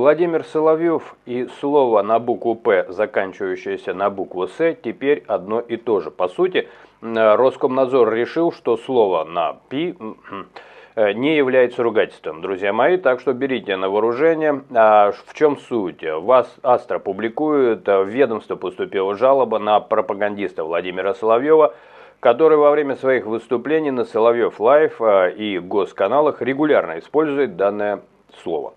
Владимир Соловьев и слово на букву «П», заканчивающееся на букву «С», теперь одно и то же. По сути, Роскомнадзор решил, что слово на «Пи» не является ругательством, друзья мои, так что берите на вооружение. А в чем суть? Астра публикует, в ведомство поступила жалоба на пропагандиста Владимира Соловьева, который во время своих выступлений на Соловьев Лайв и госканалах регулярно использует данное слово.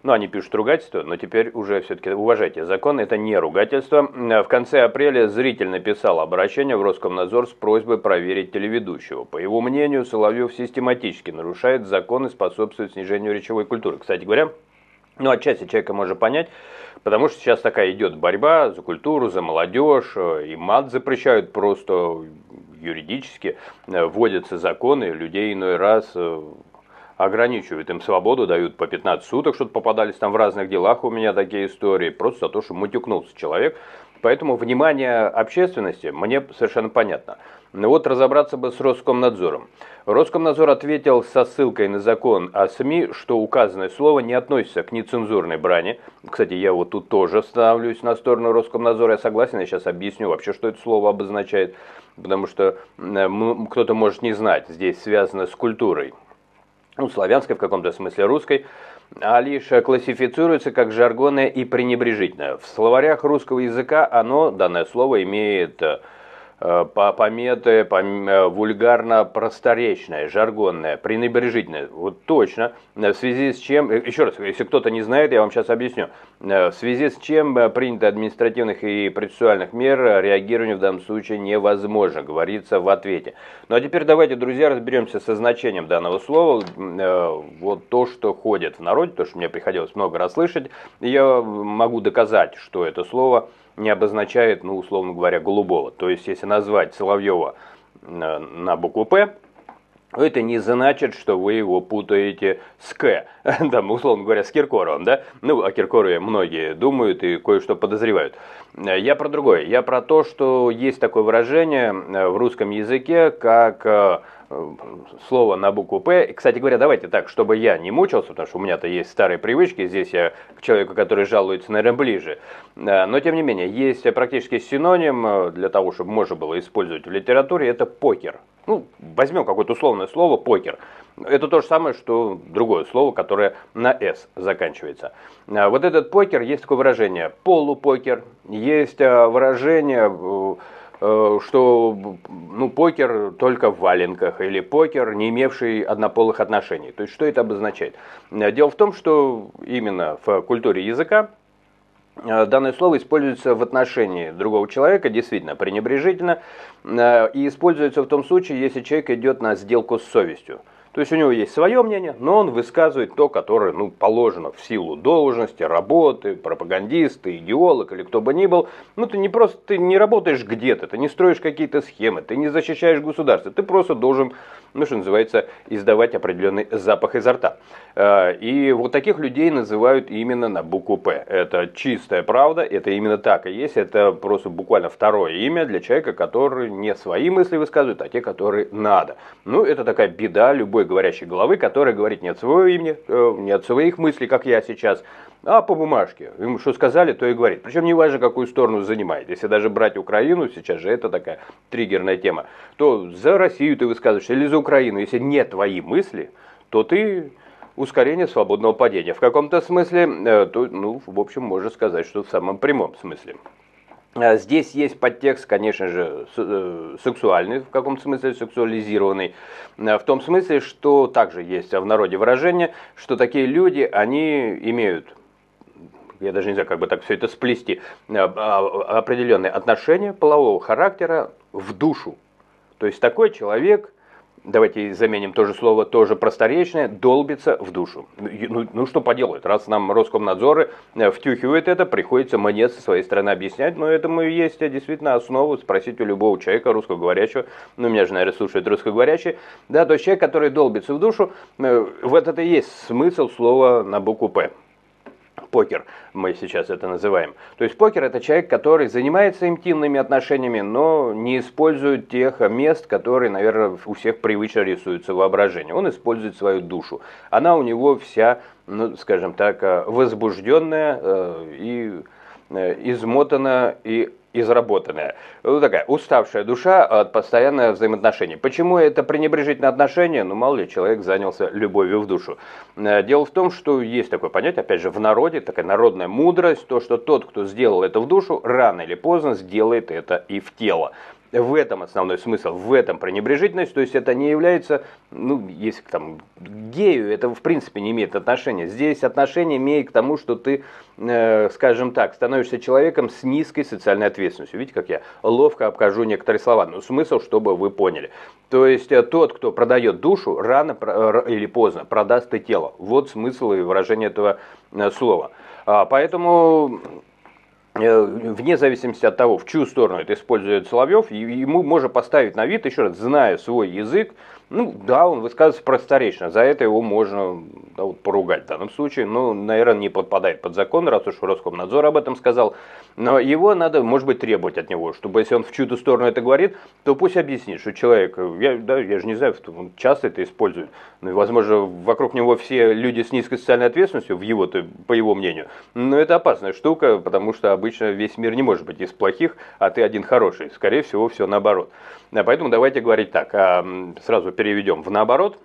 Ну, они пишут ругательство, но теперь уже все-таки уважайте закон, это не ругательство. В конце апреля зритель написал обращение в Роскомнадзор с просьбой проверить телеведущего. По его мнению, Соловьев систематически нарушает закон и способствует снижению речевой культуры. Кстати говоря, отчасти человека можно понять, потому что сейчас такая идет борьба за культуру, за молодежь, и мат запрещают просто юридически, вводятся законы, людей иной раз ограничивают им свободу, дают по 15 суток, что-то попадались там в разных делах, у меня такие истории, просто за то, что матюкнулся человек. Поэтому внимание общественности мне совершенно понятно. Но вот разобраться бы с Роскомнадзором. Роскомнадзор ответил со ссылкой на закон о СМИ, что указанное слово не относится к нецензурной брани. Кстати, я вот тут тоже становлюсь на сторону Роскомнадзора, я согласен, я сейчас объясню вообще, что это слово обозначает, потому что кто-то может не знать, здесь связано с культурой. Славянской, в каком-то смысле русской, а лишь классифицируется как жаргонное и пренебрежительное. В словарях русского языка данное слово имеет пометы вульгарно-просторечное, жаргонное, пренебрежительное. Вот точно. В связи с чем, еще раз, если кто-то не знает, я вам сейчас объясню. В связи с чем принято административных и процессуальных мер, реагирование в данном случае невозможно, говорится в ответе. Ну а теперь давайте, друзья, разберемся со значением данного слова. Вот то, что ходит в народе, то, что мне приходилось много раз слышать, я могу доказать, что это слово не обозначает, условно говоря, голубого. То есть, если назвать Соловьева на букву «П», это не значит, что вы его путаете с «К», там, условно говоря, с Киркоровым, да? О Киркорове многие думают и кое-что подозревают. Я про другое. Я про то, что есть такое выражение в русском языке, как слово на букву «П». И, кстати говоря, давайте так, чтобы я не мучился, потому что у меня-то есть старые привычки, здесь я к человеку, который жалуется, наверное, ближе. Но, тем не менее, есть практически синоним для того, чтобы можно было использовать в литературе, это покер. Возьмем какое-то условное слово «покер». Это то же самое, что другое слово, которое на «с» заканчивается. Вот этот покер, есть такое выражение «полупокер», есть выражение, что покер только в валенках, или покер, не имевший однополых отношений. То есть, что это обозначает? Дело в том, что именно в культуре языка данное слово используется в отношении другого человека, действительно пренебрежительно, и используется в том случае, если человек идет на сделку с совестью. То есть у него есть свое мнение, но он высказывает то, которое положено в силу должности, работы, пропагандист, идеолог или кто бы ни был. Ты не работаешь где-то, ты не строишь какие-то схемы, ты не защищаешь государство, ты просто должен, что называется, издавать определенный запах изо рта. И вот таких людей называют именно на букву «П». Это чистая правда, это именно так и есть, это просто буквально второе имя для человека, который не свои мысли высказывает, а те, которые надо. Это такая беда любой говорящей головы, которая говорит не от своего имени, не от своих мыслей, как я сейчас, а по бумажке. Ему что сказали, то и говорит. Причем не важно, какую сторону занимает. Если даже брать Украину, сейчас же это такая триггерная тема, то за Россию ты высказываешься или за Украину. Если не твои мысли, то ты ускорение свободного падения. В каком-то смысле, в общем, можно сказать, что в самом прямом смысле. Здесь есть подтекст, конечно же, сексуальный, в каком-то смысле сексуализированный, в том смысле, что также есть в народе выражение, что такие люди, они имеют, я даже не знаю, как бы так все это сплести, определенные отношения полового характера в душу. То есть такой человек, давайте заменим то же слово, тоже просторечное, долбится в душу. Что поделать, раз нам Роскомнадзоры втюхивают это, приходится мне со своей стороны объяснять, но этому и есть действительно основу, спросить у любого человека русскоговорящего, меня же, наверное, слушают русскоговорящие, да, то есть человек, который долбится в душу, вот это и есть смысл слова на букву «П». Покер, мы сейчас это называем. То есть покер — это человек, который занимается интимными отношениями, но не использует тех мест, которые, наверное, у всех привычно рисуются в воображении. Он использует свою душу. Она у него вся, ну, скажем так, возбужденная и измотанная и изработанная. Ну, такая уставшая душа от постоянного взаимоотношения. Почему это пренебрежительное отношение? Ну, мало ли, человек занялся любовью в душу. Дело в том, что есть такое понятие, опять же, в народе, такая народная мудрость, то, что тот, кто сделал это в душу, рано или поздно сделает это и в тело. В этом основной смысл, в этом пренебрежительность, то есть это не является, ну, если там к гею, это в принципе не имеет отношения. Здесь отношение имеет к тому, что ты, скажем так, становишься человеком с низкой социальной ответственностью. Видите, как я ловко обхожу некоторые слова, но смысл, чтобы вы поняли. То есть тот, кто продает душу, рано или поздно продаст и тело. Вот смысл и выражение этого слова. Поэтому вне зависимости от того, в чью сторону это использует Соловьев, ему можно поставить на вид, еще раз, зная свой язык, ну да, он высказывается просторечно, за это его можно, да, вот, поругать в данном случае, но, наверное, не подпадает под закон, раз уж Роскомнадзор об этом сказал, но его надо, может быть, требовать от него, чтобы если он в чью-то сторону это говорит, то пусть объяснит, что человек, я же не знаю, он часто это использует, ну, и, возможно, вокруг него все люди с низкой социальной ответственностью, по его мнению, но это опасная штука, потому что обычно весь мир не может быть из плохих, а ты один хороший, скорее всего, все наоборот. Поэтому давайте говорить так, сразу переведем в наоборот.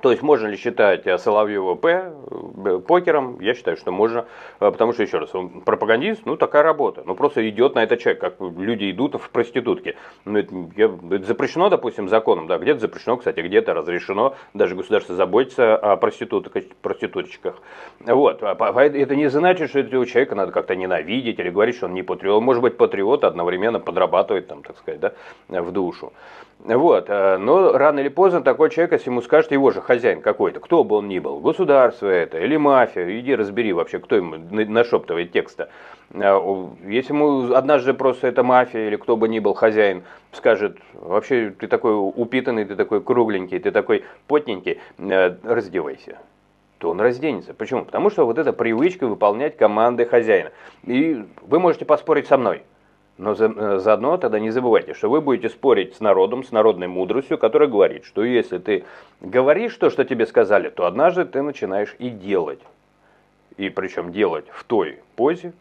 То есть можно ли считать Соловьева покером? Я считаю, что можно, потому что, еще раз, он пропагандист, ну такая работа, ну просто идет на это человек, как люди идут в проститутки. Ну, это запрещено, допустим, законом, да, где-то запрещено, кстати, где-то разрешено, даже государство заботится о проституточках. Вот, это не значит, что этого человека надо как-то ненавидеть или говорить, что он не патриот, он может быть патриот, одновременно подрабатывает, там, так сказать, да, в душу. Вот, но рано или поздно такой человек, если ему скажет его же хозяин какой-то, кто бы он ни был, государство это или мафия, иди разбери вообще, кто ему нашептывает текста. Если ему однажды просто эта мафия или кто бы ни был хозяин скажет, вообще ты такой упитанный, ты такой кругленький, ты такой потненький, раздевайся, то он разденется. Почему? Потому что вот эта привычка выполнять команды хозяина. И вы можете поспорить со мной. Но заодно тогда не забывайте, что вы будете спорить с народом, с народной мудростью, которая говорит, что если ты говоришь то, что тебе сказали, то однажды ты начинаешь и делать. И причем делать в той позе,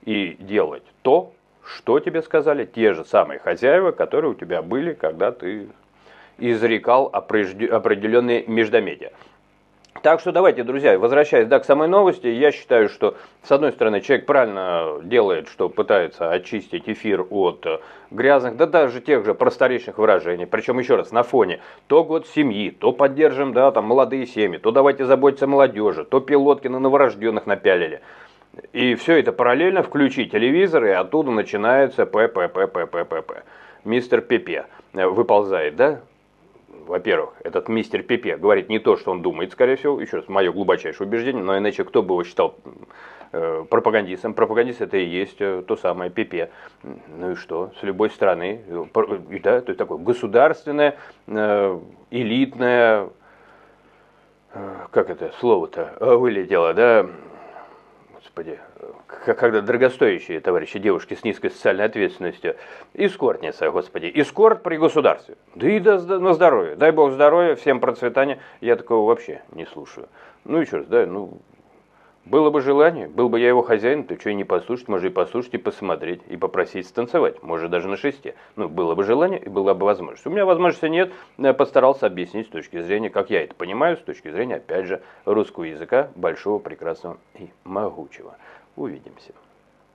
и делать то, что тебе сказали те же самые хозяева, которые у тебя были, когда ты изрекал определенные междометия. Так что давайте, друзья, возвращаясь к самой новости, я считаю, что с одной стороны человек правильно делает, что пытается очистить эфир от грязных, да даже тех же просторечных выражений, причем еще раз на фоне то год семьи, то поддержим, да, там молодые семьи, то давайте заботиться о молодежи, то пилотки на новорожденных напялили. И все это параллельно включи телевизор, и оттуда начинается ПППППП. Мистер Пепе выползает, да? Во-первых, этот мистер Пепе говорит не то, что он думает, скорее всего, еще раз, мое глубочайшее убеждение, но иначе кто бы его считал пропагандистом? Пропагандист это и есть то самое Пепе. Ну и что? С любой страны, да, то есть такое государственное, элитное, как это слово-то вылетело, да? Господи, когда дорогостоящие товарищи девушки с низкой социальной ответственностью, эскортница, господи, эскорт при государстве, да и на здоровье, дай бог здоровья, всем процветания, я такого вообще не слушаю. Ну еще раз, да, ну, было бы желание, был бы я его хозяин, то что и не послушать, может и послушать, и посмотреть, и попросить станцевать, может даже на шесте. Ну, было бы желание, и была бы возможность. У меня возможности нет, я постарался объяснить с точки зрения, как я это понимаю, с точки зрения, опять же, русского языка, большого, прекрасного и могучего. Увидимся.